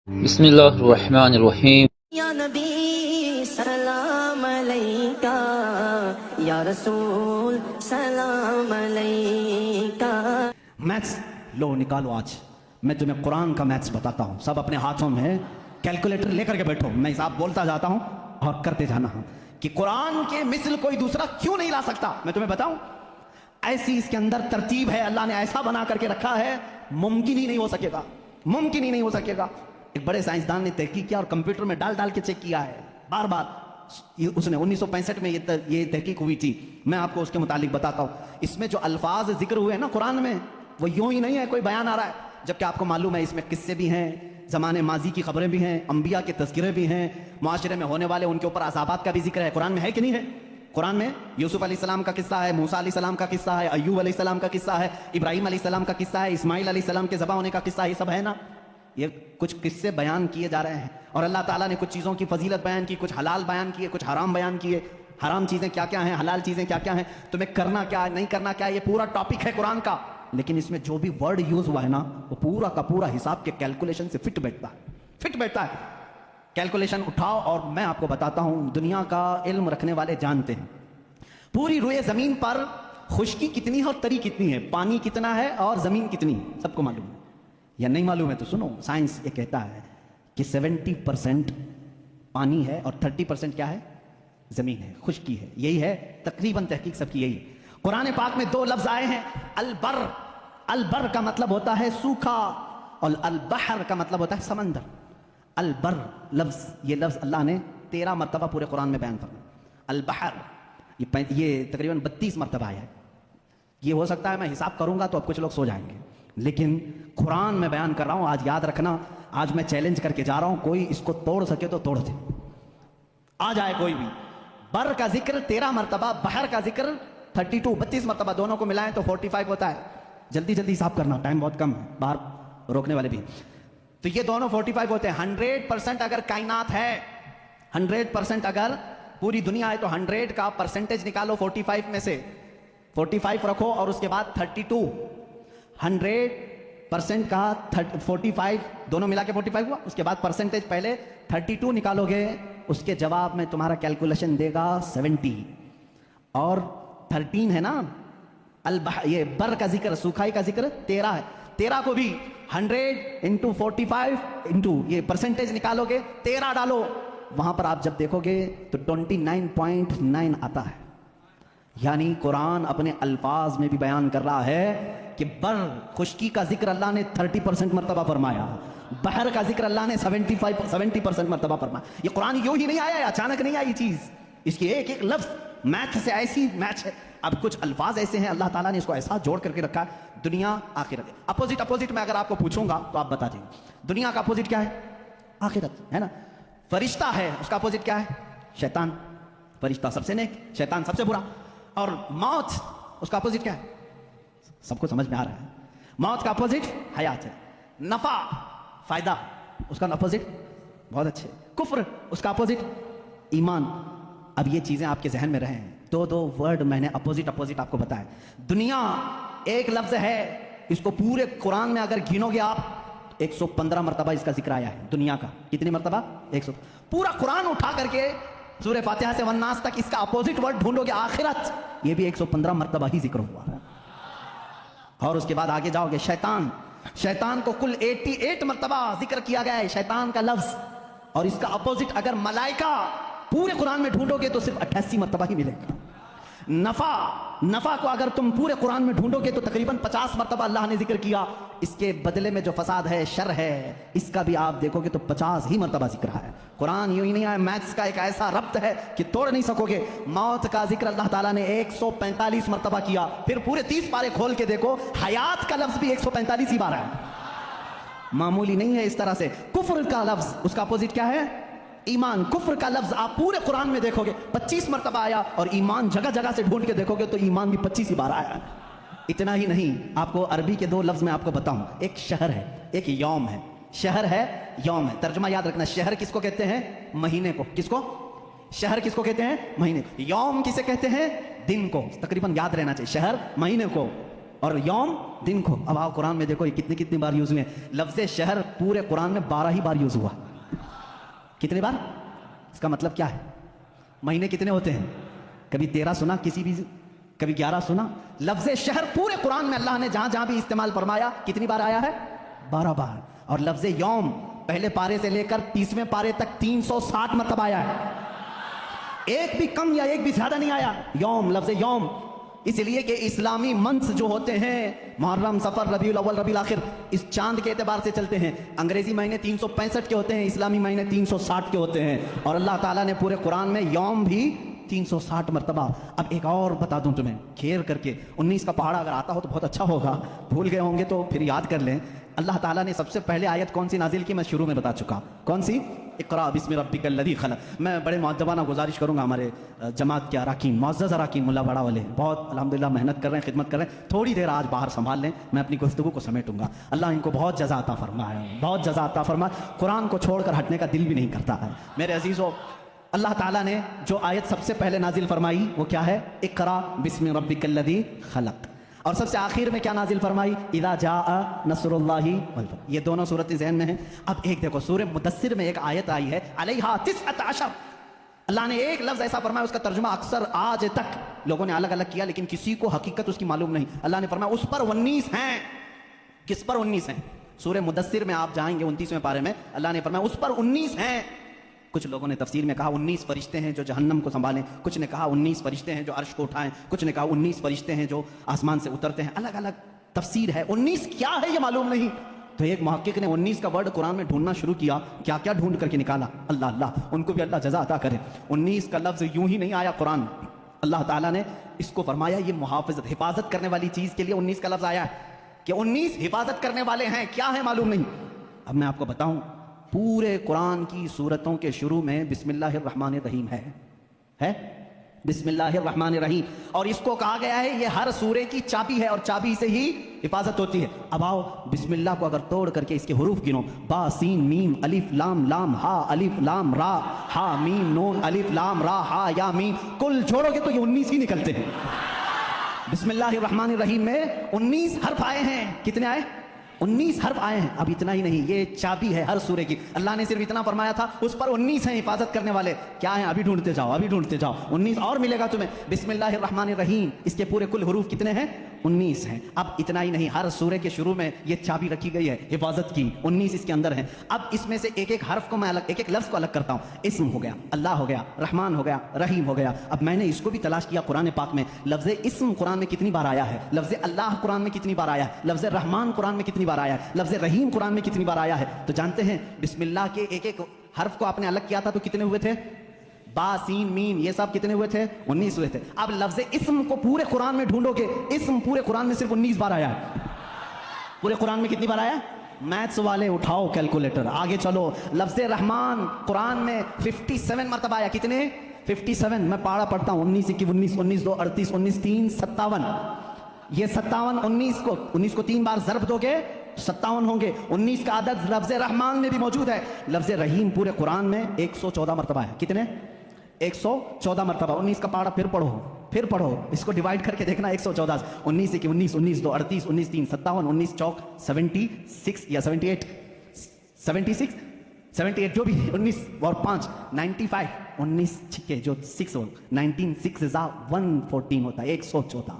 بسم الله الرحمن الرحيم. یا نبی سلام علیکہ، یا رسول سلام علیکہ۔ میتھس لو نکالو، آج میں تمہیں قرآن کا میتھس بتاتا ہوں۔ سب اپنے ہاتھوں میں کیلکولیٹر لے کر کے بیٹھو، میں حساب بولتا جاتا ہوں اور کرتے جانا ہوں کہ قرآن کے مثل کوئی دوسرا کیوں نہیں لا سکتا۔ میں تمہیں بتاؤں، ایسی اس کے اندر ترتیب ہے، اللہ نے ایسا بنا کر کے رکھا ہے، ممکن ہی نہیں ہو سکے گا، ممکن ہی نہیں ہو سکے گا۔ ایک بڑے سائنسدان نے تحقیق کیا اور کمپیوٹر میں ڈال ڈال کے چیک کیا ہے بار بار۔ اس نے 1965 میں یہ تحقیق ہوئی تھی، میں آپ کو اس کے متعلق بتاتا ہوں۔ اس میں جو الفاظ ذکر ہوئے ہیں نا قرآن میں، وہ یوں ہی نہیں ہے کوئی بیان آ رہا ہے، جبکہ آپ کو معلوم ہے اس میں قصے بھی ہیں، زمانے ماضی کی خبریں بھی ہیں، انبیاء کے تذکرے بھی ہیں، معاشرے میں ہونے والے ان کے اوپر عذابات کا بھی ذکر ہے۔ قرآن میں ہے کہ نہیں ہے؟ قرآن میں یوسف علیہ السلام کا قصہ ہے، موسیٰ علیہ السلام کا قصہ ہے، ایوب علیہ السلام کا قصہ ہے، ابراہیم علیہ السلام کا قصہ ہے، اسماعیل علیہ السلام کے ذبح ہونے کا قصہ ہے، یہ سب ہے نا۔ یہ کچھ قصے بیان کیے جا رہے ہیں اور اللہ تعالیٰ نے کچھ چیزوں کی فضیلت بیان کی، کچھ حلال بیان کیے، کچھ حرام بیان کیے۔ حرام چیزیں کیا کیا ہیں، حلال چیزیں کیا کیا ہیں، تمہیں کرنا کیا ہے، نہیں کرنا کیا ہے، یہ پورا ٹاپک ہے قرآن کا۔ لیکن اس میں جو بھی ورڈ یوز ہوا ہے نا، وہ پورا کا پورا حساب کے کیلکولیشن سے فٹ بیٹھتا ہے، فٹ بیٹھتا ہے۔ کیلکولیشن اٹھاؤ اور میں آپ کو بتاتا ہوں، دنیا کا علم رکھنے والے جانتے ہیں پوری روئے زمین پر خشکی کتنی ہے اور تری کتنی ہے، پانی کتنا ہے اور زمین کتنی ہے، سب کو معلوم ہے یا نہیں معلوم ہے تو سنو۔ سائنس یہ کہتا ہے کہ 70% پانی ہے اور 30% کیا ہے، زمین ہے، خشکی ہے۔ یہی ہے تقریباً تحقیق سب کی یہی ہے۔ قرآن پاک میں دو لفظ آئے ہیں، البر، البر کا مطلب ہوتا ہے سوکھا اور البحر کا مطلب ہوتا ہے سمندر۔ البر لفظ، یہ لفظ اللہ نے 13 مرتبہ پورے قرآن میں بیان فرمایا۔ البحر یہ تقریباً 32 مرتبہ آیا ہے۔ یہ ہو سکتا ہے میں حساب کروں گا تو اب کچھ لوگ سو جائیں گے، لیکن قرآن میں بیان کر رہا ہوں، آج یاد رکھنا۔ آج میں چیلنج کر کے جا رہا ہوں، کوئی اس کو توڑ سکے تو توڑ دے، آ جائے کوئی بھی۔ بر کا ذکر 13 مرتبہ، بحر کا ذکر 32 مرتبہ، دونوں کو ملائیں تو 45 ہوتا ہے۔ جلدی جلدی حساب کرنا، ٹائم بہت کم ہے، باہر روکنے والے بھی۔ تو یہ دونوں 45 ہوتے ہیں۔ 100% اگر کائنات ہے، 100% اگر پوری دنیا ہے تو 100 کا پرسنٹیج نکالو 45 میں سے، 45 رکھو اور اس کے بعد 32۔ 100% کا 45 دونوں ملا کے 45 ہوا، اس کے بعد پرسنٹیج پہلے 32 نکالو گے، اس کے جواب میں تمہارا کیلکولیشن دے گا 70 اور 13 ہے نا۔ یہ بر کا ذکر، سوکھائی کا ذکر 13 ہے۔ 13 کو بھی 100 انٹو 45 انٹو یہ پرسنٹیج نکالو گے، 13 ڈالو، وہاں پر آپ جب دیکھو گے تو 29.9 آتا ہے۔ یعنی قرآن اپنے الفاظ میں بھی بیان کر رہا ہے کہ بر، خشکی کا ذکر اللہ نے 30% مرتبہ فرمایا، بحر کا ذکر اللہ نے 70% مرتبہ فرمایا۔ یہ قرآن یوں ہی نہیں آیا، اچانک نہیں آئی چیز، اس کی ایک ایک لفظ میتھ سے ایسی میچ ہے۔ اب کچھ الفاظ ایسے ہیں اللہ تعالیٰ نے اس کو ایسا جوڑ کر کے رکھا ہے، دنیا آخرت۔ اپوزٹ میں اگر آپ کو پوچھوں گا تو آپ بتا دیں دنیا کا اپوزٹ کیا ہے، آخرت ہے نا۔ فرشتہ ہے، اس کا اپوزٹ کیا ہے، شیطان۔ فرشتہ سب سے نیک، شیطان سب سے برا۔ اور موت، اس کا اپوزٹ کیا ہے، سب کو سمجھ میں آ رہا ہے، موت کا اپوزٹ حیات ہے۔ نفع، فائدہ، اس کا اپوزٹ بہت اچھے۔ کفر، اس کا اپوزٹ ایمان۔ اب یہ چیزیں آپ کے ذہن میں رہیں، دو ورڈ میں نے اپوزٹ آپ کو بتایا۔ دنیا ایک لفظ ہے، اس کو پورے قرآن میں اگر گنو گے آپ 115 مرتبہ اس کا ذکر آیا ہے دنیا کا۔ کتنی مرتبہ، 100۔ پورا قرآن اٹھا کر کے سورہ فاتحہ سے والناس تک اس کا اپوزٹ ورڈ ڈھونڈو گے، آخرت، یہ بھی 115 مرتبہ ہی ذکر ہوا ہے۔ اور اس کے بعد آگے جاؤ گے، شیطان، شیطان کو کل 88 مرتبہ ذکر کیا گیا ہے شیطان کا لفظ، اور اس کا اپوزٹ اگر ملائکہ پورے قرآن میں ڈھونڈو گے تو صرف 88 مرتبہ ہی ملے گا۔ نفع کو اگر تم پورے قرآن میں ڈھونڈو گے تو تقریباً 50 مرتبہ اللہ نے ذکر کیا۔ اس کے بدلے میں جو فساد ہے، شر ہے، اس کا بھی آپ دیکھو گے تو 50 ہی مرتبہ ذکر ہے۔ قرآن یوں ہی نہیں آیا، میتھس کا ایک ایسا ربط ہے کہ توڑ نہیں سکو گے۔ موت کا ذکر اللہ تعالیٰ نے 145 مرتبہ کیا، پھر پورے 30 پارے کھول کے دیکھو، حیات کا لفظ بھی 145 ہی بار ہے، معمولی نہیں ہے اس طرح سے۔ کفر کا لفظ، اس کا اپوزٹ کیا ہے، ایمان۔ کفر کا لفظ آپ پورے قرآن میں دیکھو گے 25 مرتبہ آیا، اور ایمان جگہ جگہ سے ڈھونڈ کے دیکھو گے تو ایمان بھی 25 ہی بار آیا۔ اتنا ہی نہیں، آپ کو عربی کے 2 لفظ میں آپ کو بتاؤں، ایک شہر ہے، ایک یوم ہے۔ شہر ہے، یوم ہے، ترجمہ یاد رکھنا۔ شہر کس کو کہتے ہیں، مہینے کو۔ کس کو، شہر کس کو کہتے ہیں، مہینے کو۔ یوم کسے کہتے ہیں، دن کو۔ تقریباً یاد رہنا چاہیے، شہر مہینے کو، اور یوم دن کو. اب آپ قرآن میں دیکھو یہ کتنی بار یوز ہوئے ہیں. لفظ شہر پورے قرآن میں 12 ہی بار یوز ہوا. کتنے بار؟ اس کا مطلب کیا ہے؟ مہینے کتنے ہوتے ہیں؟ کبھی 13 سنا کسی بھی، کبھی 11 سنا. لفظ شہر پورے قرآن میں اللہ نے جہاں جہاں بھی استعمال فرمایا کتنی بار آیا ہے؟ 12 بار. اور لفظ یوم پہلے پارے سے لے کر 30ویں پارے تک 360 مرتبہ آیا ہے. ایک بھی کم یا ایک بھی زیادہ نہیں آیا. یوم، لفظ یوم. اس لیے کہ اسلامی منتھ جو ہوتے ہیں محرم، صفر، ربیع الاول، ربیع الاخر، اس چاند کے اعتبار سے چلتے ہیں. انگریزی مہینے 365 کے ہوتے ہیں، اسلامی مہینے 360 کے ہوتے ہیں. اور اللہ تعالیٰ نے پورے قرآن میں یوم بھی 360 مرتبہ. اب ایک اور بتا دوں تمہیں کھیر کر کے، 19 کا پہاڑا اگر آتا ہو تو بہت اچھا ہوگا، بھول گئے ہوں گے تو پھر یاد کر لیں. اللہ تعالیٰ نے سب سے پہلے آیت کون سی نازل کی؟ میں شروع میں بتا چکا. کون سی؟ اقرا بسم ربک الذی خلق. میں بڑے معدبانہ گزارش کروں گا ہمارے جماعت کے اراکین، معزز اراکین، ملا بڑا والے بہت الحمدللہ محنت کر رہے ہیں، خدمت کر رہے ہیں. تھوڑی دیر آج باہر سنبھال لیں، میں اپنی گفتگو کو سمیٹوں گا. اللہ ان کو بہت جزا عطا فرمائے، بہت جزا عطا فرمائے. قرآن کو چھوڑ کر ہٹنے کا دل بھی نہیں کرتا ہے. میرے عزیزو، اللہ تعالیٰ نے جو آیت سب سے پہلے نازل فرمائی وہ کیا ہے؟ اقرا بسم ربک الذی خلق. اور سب سے آخر میں کیا نازل فرمائی؟ اذا جاء نصر اللہ والفتح. یہ دونوں صورتیں ذہن میں ہیں. اب ایک دیکھو سورہ مدثر میں ایک آیت آئی ہے علیہا 19. اللہ نے ایک لفظ ایسا فرمایا اس کا ترجمہ اکثر آج تک لوگوں نے الگ الگ کیا، لیکن کسی کو حقیقت اس کی معلوم نہیں. اللہ نے فرمایا اس پر 19 ہیں. کس پر 19 ہیں؟ سورہ مدثر میں آپ جائیں گے 29ویں پارے میں اللہ نے فرمایا اس پر 19 ہیں. کچھ لوگوں نے تفسیر میں کہا 19 فرشتے ہیں جو جہنم کو سنبھالیں، کچھ نے کہا 19 فرشتے ہیں جو عرش کو اٹھائیں، کچھ نے کہا 19 فرشتے ہیں جو آسمان سے اترتے ہیں. الگ الگ تفسیر ہے. 19 کیا ہے یہ معلوم نہیں. تو ایک محقق نے 19 کا ورڈ قرآن میں ڈھونڈنا شروع کیا، کیا کیا ڈھونڈ کر کے نکالا. اللہ اللہ ان کو بھی اللہ جزا عطا کرے. 19 کا لفظ یوں ہی نہیں آیا قرآن میں. اللہ تعالیٰ نے اس کو فرمایا یہ محافظت، حفاظت کرنے والی چیز کے لیے 19 کا لفظ آیا ہے کہ 19 حفاظت کرنے والے ہیں. کیا ہے معلوم نہیں. اب میں آپ کو بتاؤں پورے قرآن کی سورتوں کے شروع میں بسم اللہ الرحمن الرحیم ہے بسم اللہ الرحمن الرحیم. اور اس کو کہا گیا ہے یہ ہر سورے کی چابی ہے اور چابی سے ہی حفاظت ہوتی ہے. اب آؤ بسم اللہ کو اگر توڑ کر کے اس کے حروف گنو، با سین میم الف لام لام ہا الف لام را ہا میم نون الف لام را ہا یا میم، کل جوڑو گے تو یہ 19 ہی نکلتے ہیں. بسم اللہ الرحمن الرحیم میں 19 حرف آئے ہیں. کتنے آئے؟ 19 حرف آئے ہیں. اب اتنا ہی نہیں، یہ چابی ہے ہر سورے کی. اللہ نے صرف اتنا فرمایا تھا اس پر 19 ہیں حفاظت کرنے والے. کیا ہیں؟ ابھی ڈھونڈتے جاؤ، ابھی ڈھونڈتے جاؤ. 19 اور ملے گا تمہیں. بسم اللہ الرحمن الرحیم اس کے پورے کل حروف کتنے ہیں؟ 19 ہیں. اب اتنا ہی نہیں، ہر سورے کے شروع میں یہ چابی رکھی گئی ہے حفاظت کی. 19 اس کے اندر ہیں. اب اس میں سے ایک ایک حرف کو میں الگ، ایک ایک لفظ کو الگ کرتا ہوں. اسم ہو گیا، اللہ ہو گیا، رحمان ہو گیا، رحیم ہو گیا. اب میں نے اس کو بھی تلاش کیا قرآن پاک میں. لفظ اسم قرآن میں کتنی بار آیا ہے؟ لفظ اللہ قرآن میں کتنی بار آیا ہے؟ لفظ رحمان قرآن میں کتنی بار آیا ہے؟ لفظ رحیم قرآن میں کتنی بار آیا ہے؟ تو جانتے ہیں بسم اللہ کے ایک ایک حرف کو آپ نے الگ کیا تھا تو کتنے ہوئے تھے؟ با سین میم یہ سب کتنے ہوئے تھے؟ 19 ہوئے تھے. اب لفظ اسم کو پورے قرآن میں ڈھونڈو گے، اسم پورے قرآن میں صرف 19 بار آیا ہے. پورے قرآن میں کتنی بار آیا؟ میتھس والے اٹھاؤ کیلکولیٹر، آگے چلو. لفظ رحمان قرآن میں 57 مرتبہ آیا. کتنے؟ 57. میں پارا پڑھتا ہوں 19 21 19 19 2 38 19 3 57. یہ 57 19 کو 3 بار ضرب دو گے 57 ہوں گے. 19 کا عدد لفظ رحمان میں بھی موجود ہے. لفظ رحیم پورے قرآن میں 114 مرتبہ ہے. کتنے؟ 114 مرتبہ. 19 کا پارا پھر پڑھو اس کو ڈیوائڈ کر کے دیکھنا. 114 19 1 19 19 2 38 19 3 57 19 چوک 76 یا 78 جو بھی 19 اور 5 95 19 چھکے جو 6 ہو 19 6 114 ہوتا ہے 114.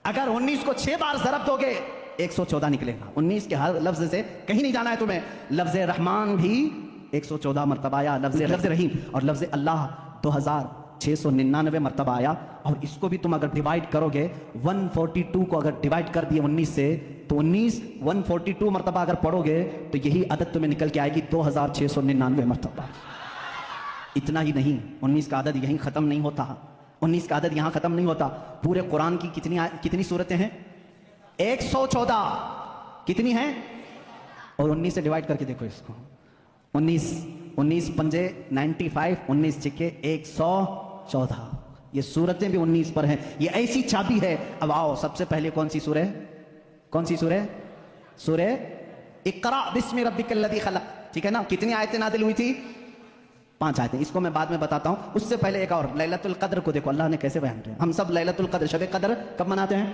اگر 19 کو 6 بار ضرب دو گے 114 نکلے گا. 19 کے ہر لفظ سے کہیں نہیں جانا ہے تمہیں. لفظ رحمان بھی 114 مرتبہ آیا. لفظ رحیم اور لفظ اللہ 2699 مرتبہ آیا. اور اس کو بھی تم اگر ڈیوائڈ کرو گے 142 کو اگر ڈیوائڈ کر دیے 19 سے تو 142 مرتبہ اگر پڑھو گے تو یہی عدد تمہیں نکل کے آئے گی 2699 مرتبہ. اتنا ہی نہیں، 19 کا عدد یہیں ختم نہیں ہوتا. 19 کا عدد یہاں ختم نہیں ہوتا. پورے قرآن کی کتنی صورتیں ہیں؟ 114. کتنی ہیں؟ اور 19 سے ڈیوائڈ کر کے دیکھو اس کو. 19 پنجے 95 19 چھکے 114. یہ صورتیں بھی 19 پر ہیں. یہ ایسی چابی ہے. اب آؤ سب سے پہلے کون سی سورہ؟ سورہ اقرا بسم ربک الذی خلق. ٹھیک ہے نا؟ کتنی آیتیں نازل ہوئی تھی؟ 5 آیتیں. اس کو میں بعد میں بتاتا ہوں. اس سے پہلے ایک اور لیلۃ القدر کو دیکھو اللہ نے کیسے بیان کیا. ہم سب لیلۃ القدر شب قدر کب مناتے ہیں؟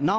9।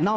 9।